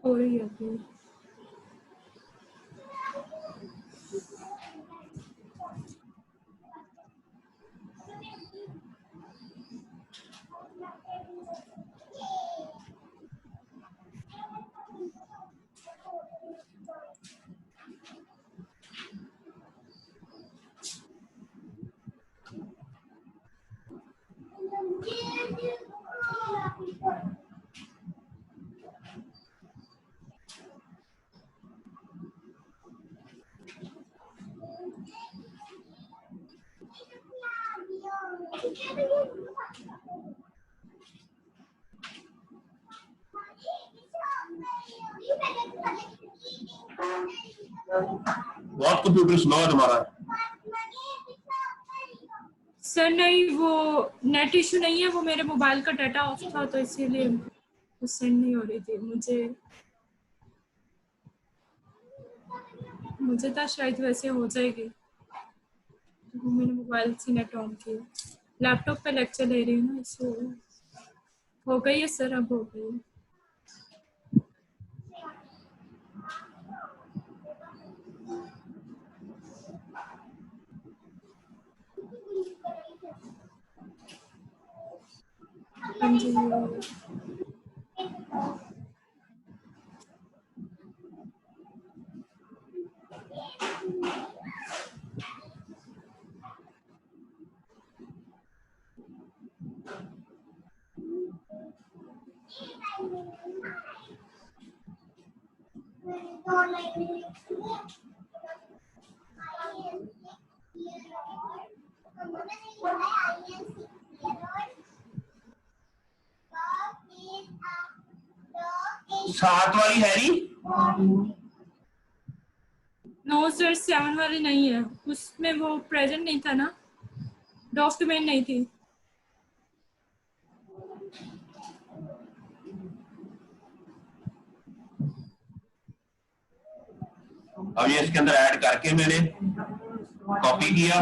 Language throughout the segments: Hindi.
हो रही है अभी। बहुत कंप्यूटर स्लो है तुम्हारा। सर नहीं, वो नेट इशू नहीं है, वो मेरे मोबाइल का डाटा ऑफ था तो इसीलिए वो सेंड नहीं हो रही थी। मुझे था शायद वैसे हो जाएगी, तो मैंने मोबाइल से नेट ऑन किया। लैपटॉप पे लेक्चर ले रही हूँ ना, इसलिए हो गई है सर, अब हो गई है। हाँ जी। सात वाली है नहीं? नो सर, 7 वाली नहीं है, उसमें वो प्रेजेंट नहीं था ना, डॉक्यूमेंट नहीं थी। अब ये इसके अंदर ऐड करके मैंने कॉपी किया।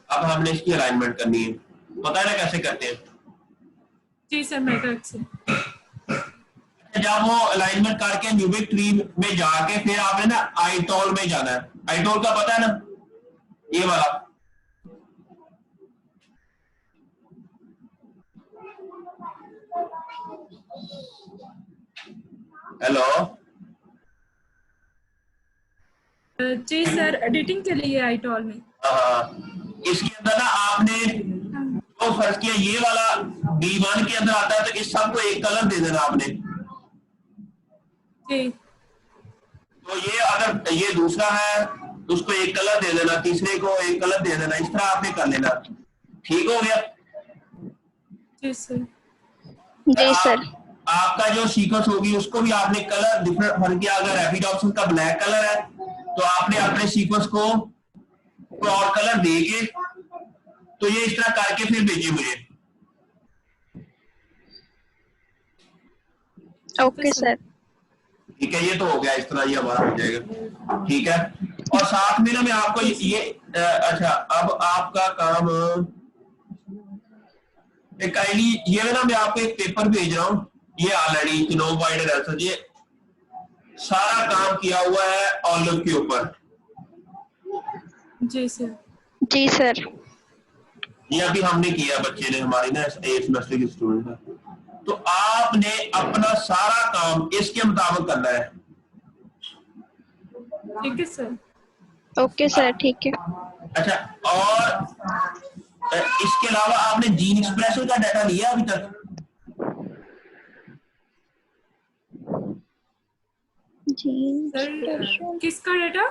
अब हमने इसकी अलाइनमेंट करनी है, पता है ना कैसे करते हैं? जी सर, मेथड से। जब वो अलाइनमेंट करके न्यूबिक ट्री में जाके फिर आपने ना आईटॉल में जाना है। आईटॉल का पता है ना, ये वाला। हेलो जी सर, एडिटिंग के लिए आईटॉल में। इसके अंदर ना आपने जो फर्ज किया, ये वाला B1 के अंदर आता है, तो इस सब को एक कलर दे देना आपने। जी। तो ये अगर ये दूसरा है तो उसको एक कलर दे देना, तीसरे को एक कलर दे देना, इस तरह आपने कर लेना। ठीक हो गया? जी सर। जी सर। आपका जो सीक्वेंस होगी उसको भी आपने कलर डिफरेंट भर किया। अगर रैपिड ऑप्शन का ब्लैक कलर है तो आपने अपने सीक्वेंस को और कलर देके तो ये इस तरह करके फिर भेजिए मुझे। Okay sir. ठीक है, ये तो हो गया, इस तरह ये हमारा हो जाएगा। ठीक है, और साथ में ना मैं आपको ये अच्छा, अब आपका काम एक आईडी, ये ना मैं आपको एक पेपर भेज रहा हूँ, ये ऑलरेडी ये सारा काम किया हुआ है ऑलिव के ऊपर। जी सर। जी सर। ये अभी हमने किया, बच्चे ने, हमारी ना 8 सेमेस्टर की स्टूडेंट है। तो आपने अपना सारा काम इसके मुताबिक करना है। ठीक है सर। ओके सर, ठीक है। अच्छा, और इसके अलावा आपने जीन एक्सप्रेशन का डाटा लिया अभी तक? जी सर, किसका डाटा?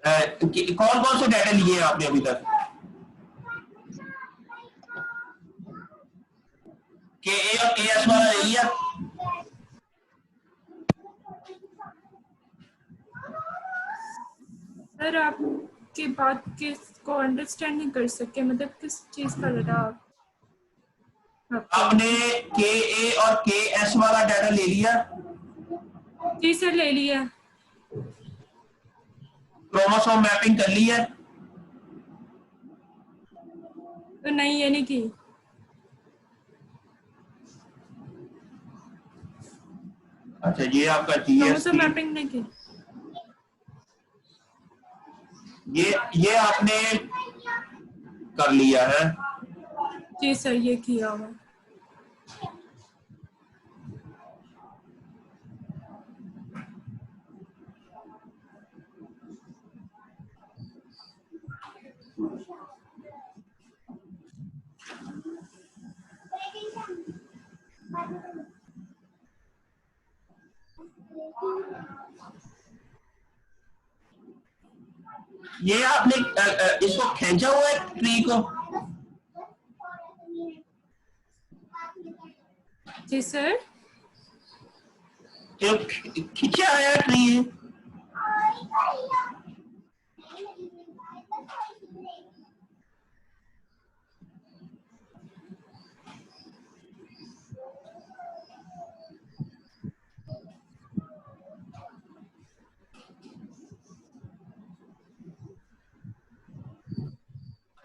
कौन कौन से डाटा लिए हैं आपने अभी तक? के ए और के एस वाला ले लिया? सर, आपकी बात को अंडरस्टैंड नहीं कर सके, मतलब किस चीज का डाटा? आपने के ए और के एस वाला डाटा ले लिया? जी सर, ले लिया। क्रोमोसोम मैपिंग कर ली है? तो नहीं, ये नहीं की। अच्छा, ये आपका क्रोमोसोम GST, मैपिंग नहीं की। ये आपने कर लिया है। जी सर, ये किया हुआ। ये आपने इसको खींचा हुआ है ट्री को? जी सर। जो खींचा है ट्री है?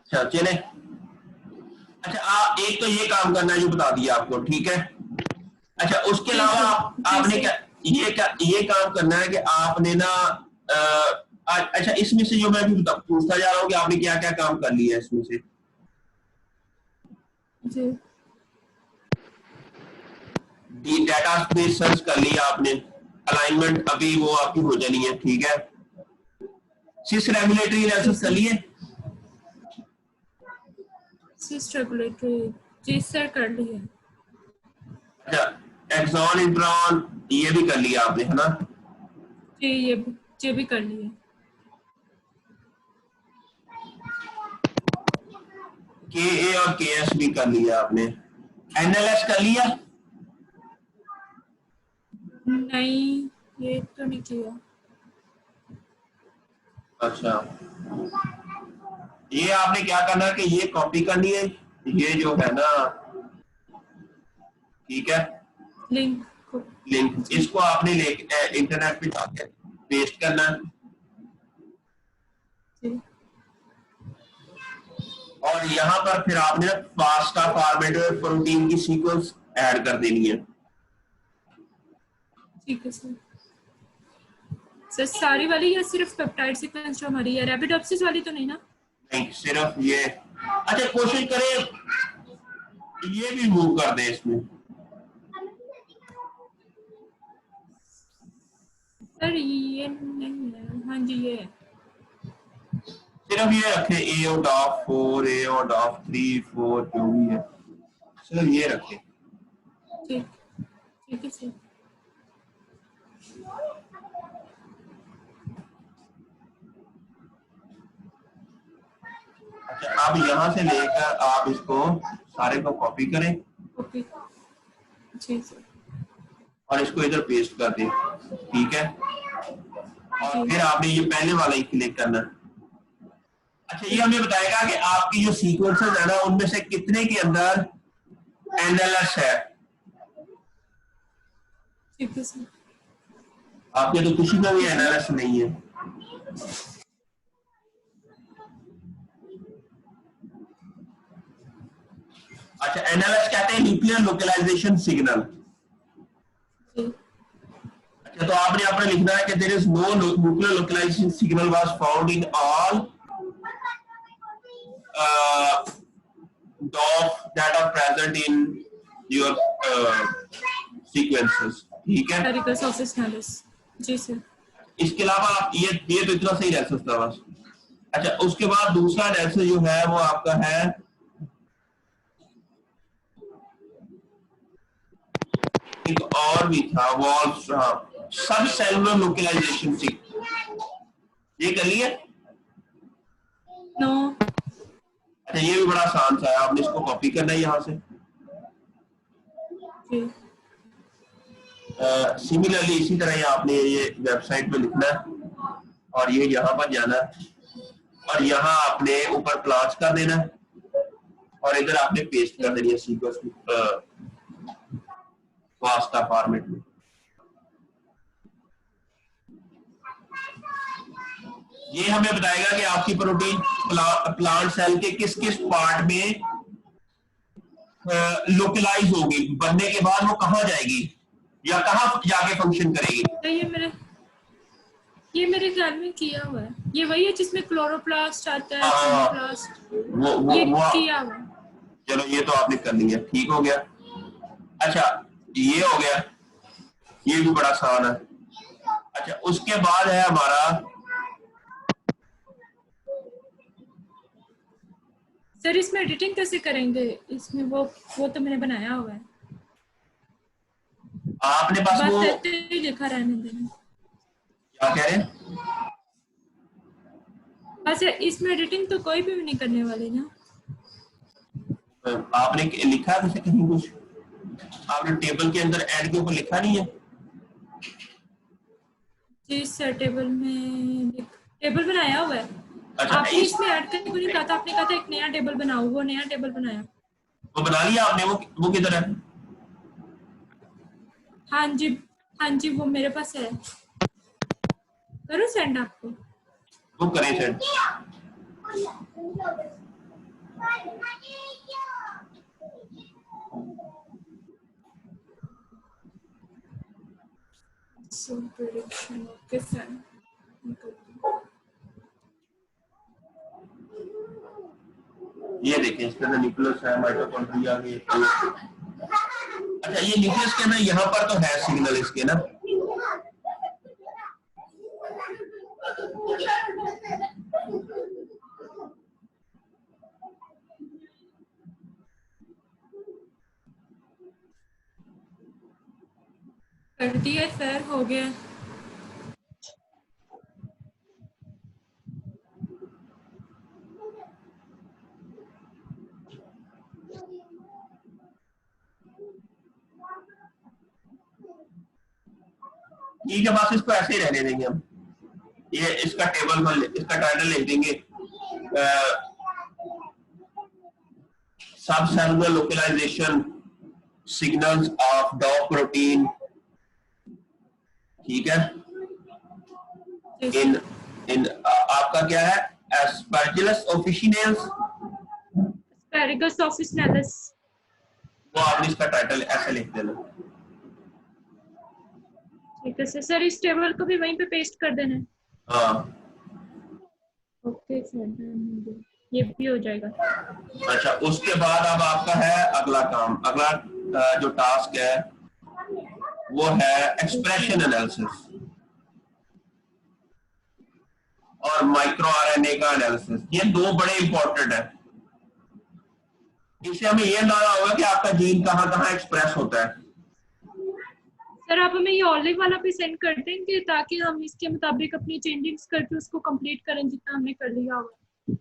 अच्छा चले। अच्छा, आप एक तो ये काम करना है जो बता दिया आपको, ठीक है। अच्छा, उसके जी अलावा सर। जी आपने सर। ये काम करना है कि आपने ना अच्छा, इसमें से जो मैं भी पूछता जा रहा हूँ कि आपने क्या क्या काम कर लिया है इसमें से। जी। डाटा बेस सर्च कर लिया आपने, अलाइनमेंट अभी वो आपकी हो जानी है, ठीक है। सिस रेगुलेटरी जी एनालिसिस कर सर। लिए? सिस रेगुलेटरी, जी सर, कर ली है। अच्छा, एक्सॉन इंट्रॉन ये भी कर लिया आपने, है ना? जी, ये भी कर ली है। KA और KS भी कर लिया आपने। NLS कर लिया? नहीं, ये तो नहीं किया। अच्छा, ये आपने क्या करना है कि ये कॉपी करनी है, ये जो है ना, ठीक है, लिंक को। लिंक, जी। इसको आपने इंटरनेट पे जाके पेस्ट करना है। जी। और यहाँ पर फिर आपने फास्टा फॉर्मेट में प्रोटीन की सीक्वेंस ऐड कर देनी है। ठीक है सर। सर सारी वाली या सिर्फ पेप्टाइड सीक्वेंस जो हमारी है, रैपिडोप्सिस वाली तो नहीं ना? नहीं, सिर्फ ये। अच्छा, कोशिश करें ये भी मूव कर दे इसमें। सर ये नहीं है। हाँ जी, ये है। सिर्फ ये रखे A.4, A.3, 4 जो भी है, सिर्फ ये रखे। ठीक। ठीक है सर। अच्छा, अब यहाँ से लेकर आप इसको सारे को कॉपी करें ओके। जी सर। और इसको इधर पेस्ट कर दें, ठीक है। और जी। फिर आपने ये पहले वाला ही क्लिक करना। अच्छा, ये हमें बताएगा कि आपकी जो सीक्वेंसेस है ना, उनमें से कितने के अंदर NLS है। ठीक है सर। आपके तो किसी का भी NLS नहीं है। अच्छा, NLS कहते हैं न्यूक्लियर लोकलाइजेशन सिग्नल। जी। अच्छा, तो आपने अपना लिखना है कि there is no nuclear localisation signal was found in all DOF that are present in your sequences, ठीक है। टेरिकल सोसिस नैलिस। जी सर। इसके अलावा आप ये तो इतना सही एनालिसिस था बस। अच्छा, उसके बाद दूसरा एनालिसिस जो है वो आपका है, एक और भी था, वॉल्स, सब सेलुलर लोकलाइजेशन, ये कर लिया? नो। अच्छा, ये भी बड़ा आसान सा है, आपने इसको कॉपी करना है यहाँ से। जी। सिमिलरली इसी तरह आपने ये वेबसाइट पे लिखना है और ये यहाँ पर जाना है और यहाँ आपने ऊपर प्लांट्स कर देना है और इधर आपने पेस्ट कर देनी है सीक्वेंस फास्टा फॉर्मेट में। ये हमें बताएगा कि आपकी प्रोटीन प्लांट सेल के किस किस पार्ट में लोकलाइज होगी, बनने के बाद वो कहाँ जाएगी या कहाँ जाके फंक्शन करेगी? तो ये मेरे ख्याल में किया हुआ है। ये वही है जिसमें क्लोरोप्लास्ट आता है, हाँ, क्लोरोप्लास्ट। वो ये वो किया हुआ है। चलो ये तो आपने कर लिया, ठीक हो गया। अच्छा ये हो गया, ये भी बड़ा आसान है। अच्छा उसके बाद है हमारा सर इसमें एडिटिंग कैसे करेंगे? इसमें वो तो मैंने बनाया हुआ है। आपने बस बात वो करते ही लिखा रहने देना। क्या कह रहे हैं? अच्छा इसमें एडिटिंग तो कोई भी नहीं करने वाली ना। आपने लिखा है वैसे कहीं कुछ? आपने टेबल के अंदर ऐड के ऊपर लिखा नहीं है? जी सर टेबल बनाया हुआ है। अच्छा आपने इसमें ऐड करने को नहीं कहा था, आपने कहा था एक नया टेबल बनाओ, वो नया टेबल बनाया। वो बना लिया आपने? वो किधर है? हाँ जी, हाँ जी वो मेरे पास है। करूँ सेंड आपको? वो करें सेंड। Prediction okay sir. ये देखिए इसके अंदर न्यूक्लियस है, माइटोकॉन्ड्रिया के। अच्छा ये न्यूक्लियस के अंदर यहाँ पर तो है सिग्नल इसके ना। कर दिया सर, हो गया। ठीक है बस इसको ऐसे ही रहने देंगे हम। ये इसका टेबल हम इसका टाइटल लिख देंगे subcellular localisation signals of dog protein. ठीक है। इन इन आपका क्या है? Aspergillus officinales. Asparagus officinalis. वो आपने इसका टाइटल ऐसे लिख देना। ठीक है सर, इस टेबल को भी वहीं पे पेस्ट कर देना है। हाँ ओके सर, ये भी हो जाएगा। अच्छा उसके बाद अब आपका है अगला काम, अगला जो टास्क है वो है एक्सप्रेशन एनालिसिस और माइक्रो आरएनए का एनालिसिस। ये दो बड़े इंपॉर्टेंट है। इससे हमें ये अंदाजा होगा कि आपका जीन कहाँ कहाँ एक्सप्रेस होता है। सर आप हमें ये ऑलिव वाला भी सेंड कर देंगे ताकि हम इसके मुताबिक अपनी चेंजिंग्स करके उसको कंप्लीट करें जितना हमने कर लिया होगा।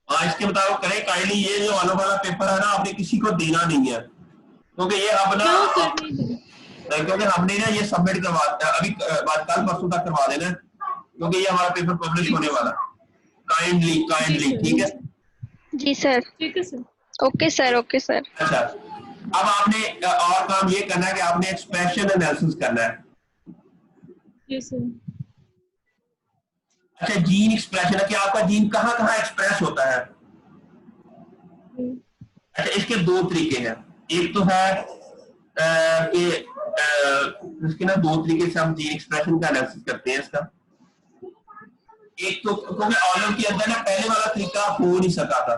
हाँ इसके मुताबिक करें काइंडली। ये जो वालों वाला पेपर है ना आपने किसी को देना नहीं है क्योंकि ये अब ना क्यों सर नहीं देना? क्योंकि हमने ना ये सबमिट करवा अभी बात कल परसों तक करवा देना क्योंकि ये हमारा पेपर पब्लिश होने वाला। काइंडली जी काइंडली सर, ठीक है। जी सर। ठीक है sir. Okay sir, okay sir. अच्छा अब आपने और काम ये करना है कि आपने एक्सप्रेशन एनालिसिस करना है। जी सर। अच्छा जीन एक्सप्रेशन है कि आपका जीन कहाँ कहाँ एक्सप्रेस होता है। अच्छा इसके दो तरीके हैं। एक तो है कि इसके ना दो तरीके से हम जीन एक्सप्रेशन का एनालिसिस करते हैं इसका। एक तो क्योंकि ऑलिव के अंदर ना पहले वाला तरीका हो नहीं सका था,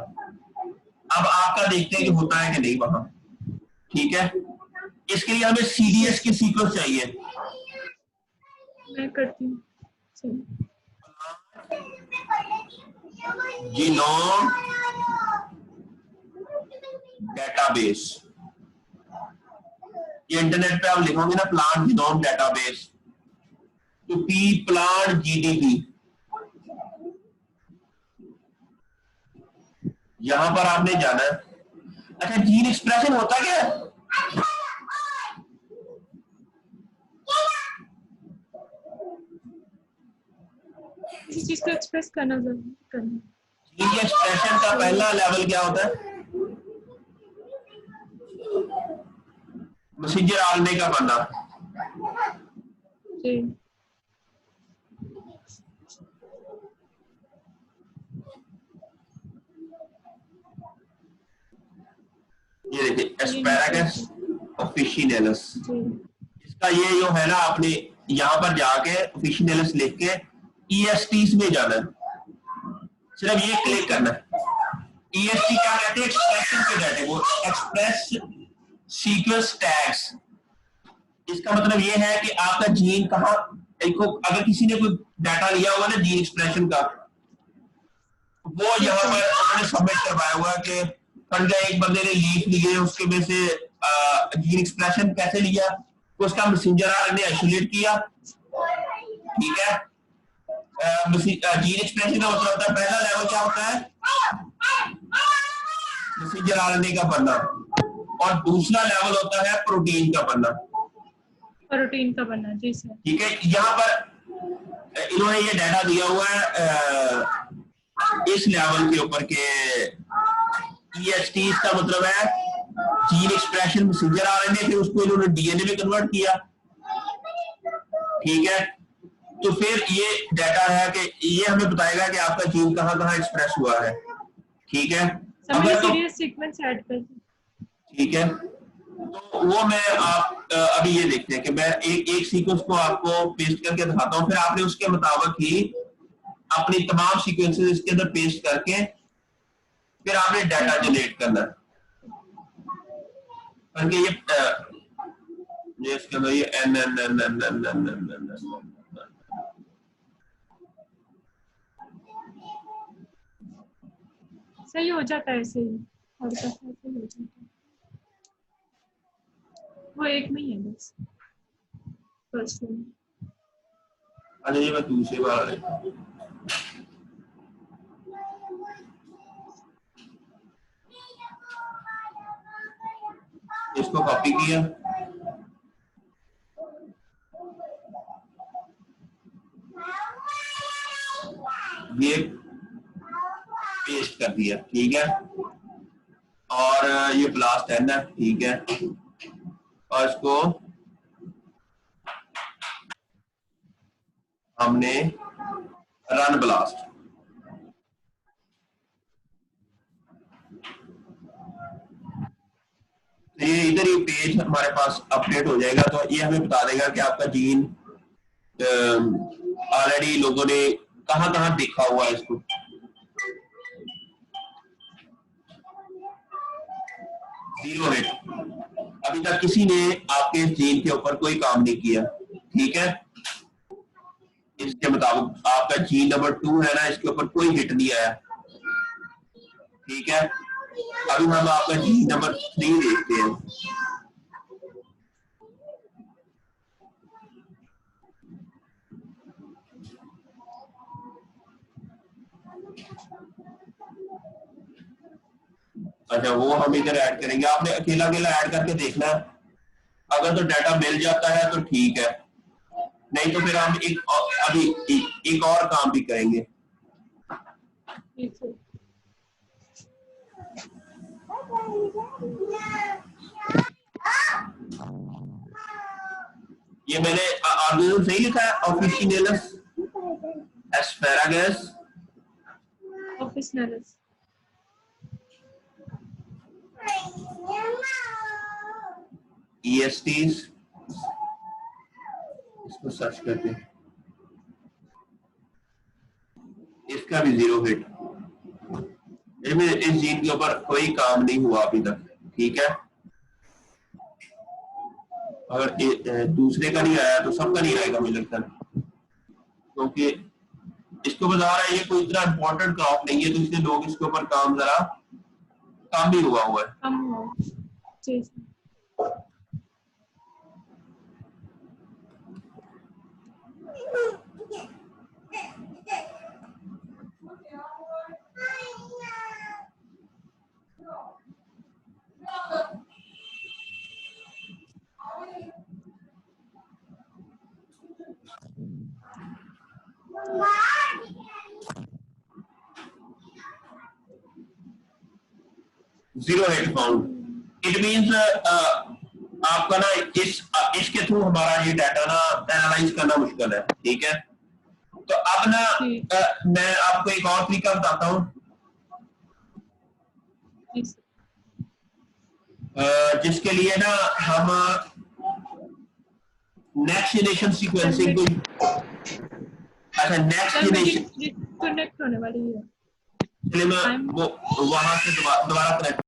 अब आपका देखते हैं कि होता है कि नहीं वहां। ठीक है। इसके लिए हमें सीडीएस की सीक्वेंस चाहिए। मैं करती हूँ सर। Genome database. ये इंटरनेट पे आप लिखोगे ना प्लांट जीनोम डेटाबेस तो पी प्लांट जीडीबी, यहां पर आपने जाना है। अच्छा जीन एक्सप्रेशन होता क्या है? किसी चीज को एक्सप्रेस करना जरूरी करना। जीन के एक्सप्रेशन का पहला लेवल क्या होता है? मैसेंजर आरएनए का बनना। जी ये देखिए एस्पैरागस ऑफिशिनेलिस, इसका ये जो है ना, आपने यहाँ पर जाके ऑफिशिनेलिस लिख के ESTs में जाना है, सिर्फ ये क्लिक करना है। EST क्या कहते हैं? एक्सप्रेशन के डाटे को, एक्सप्रेस सीक्वेंस टैग्स। इसका मतलब ये है कि आपका जीन कहाँ, अगर किसी ने कोई डाटा लिया हुआ ना जीन एक्सप्रेशन का, वो यहाँ पर उन्होंने सबमिट करवाया हुआ कि फंड एक बंदे ने लीफ लिए, उसके में से जीन एक्सप्रेशन कैसे लिया, तो उसका मैसेंजर आरएनए आइसोलेट किया, ठीक है। जीन एक्सप्रेशन का मतलब होता है, पहला लेवल क्या होता है, मैसेंजर आरएनए का बनना, और दूसरा लेवल होता है प्रोटीन का बनना, प्रोटीन का बनना। जी सर। ठीक है। यहाँ पर इन्होंने ये डाटा दिया हुआ है इस लेवल के ऊपर के EST का मतलब है जीन एक्सप्रेशन मैसेंजर आरएनए, फिर उसको इन्होंने डीएनए में कन्वर्ट किया, ठीक है। तो फिर ये डाटा है कि ये हमें बताएगा कि आपका जीन कहाँ कहाँ एक्सप्रेस हुआ है, ठीक है। अगर तो सीक्वेंस ऐड कर, ठीक है, तो वो मैं आप अभी ये देखते हैं कि मैं एक सीक्वेंस को आपको पेस्ट करके दिखाता हूँ, फिर आपने उसके मुताबिक ही अपनी तमाम सीक्वेंसेस इसके अंदर पेस्ट करके फिर आपने डाटा जनरेट करना है। ये इसके अंदर ये N N N N N N N N सही हो जाता है ऐसे ही, और कैसे ऐसे हो जाता है, वो एक में ही है बस फर्स्ट में। अच्छा ये मैं दूसरे बार इसको कॉपी किया, ये पेस्ट कर दिया, ठीक है। और ये ब्लास्ट है ना, ठीक है, और इसको हमने रन ब्लास्ट, ये इधर ही पेज हमारे पास अपडेट हो जाएगा, तो ये हमें बता देगा कि आपका जीन ऑलरेडी लोगों ने कहां कहां देखा हुआ है इसको। जीरो हिट, अभी तक किसी ने आपके जीन के ऊपर कोई काम नहीं किया, ठीक है। इसके मुताबिक आपका जीन नंबर 2 है ना, इसके ऊपर कोई हिट नहीं आया, ठीक है। अभी हम आपका जीन नंबर 3 देखते हैं। अच्छा वो हम इधर ऐड करेंगे, आपने अकेला अकेला ऐड करके देखना है, अगर तो डाटा मिल जाता है तो ठीक है, नहीं तो फिर हम एक और काम भी करेंगे। ये मैंने आर्गेनिज्म सही लिखा है, ऑफिशिनेलिस एस्पैरागस ऑफिशिनेलिस, ESTs, इसको सर्च करते हैं, इसका भी जीरो हिट, इस जीन के ऊपर कोई काम नहीं हुआ अभी तक, ठीक है। अगर दूसरे का नहीं आया तो सबका नहीं आएगा मुझे लगता है, क्योंकि इसको बता रहा है ये कोई इतना इंपॉर्टेंट क्रॉप नहीं है, तो इसलिए लोग इसके ऊपर काम जरा कम ही हुआ है। कम हुआ, जी। Zero hit found, it means आपका ना इसके थ्रू हमारा ये डाटा ना एनालाइज करना मुश्किल है, ठीक है। तो अब ना मैं आपको एक और तरीका बताता हूँ। जिसके लिए ना हम नेक्स्ट जनरेशन सीक्वेंसिंग को, अच्छा नेक्स्ट सर मेरी जनरेशन डिस्कनेक्ट होने वाली है। चलिए मैं वो वहां से दोबारा कनेक्ट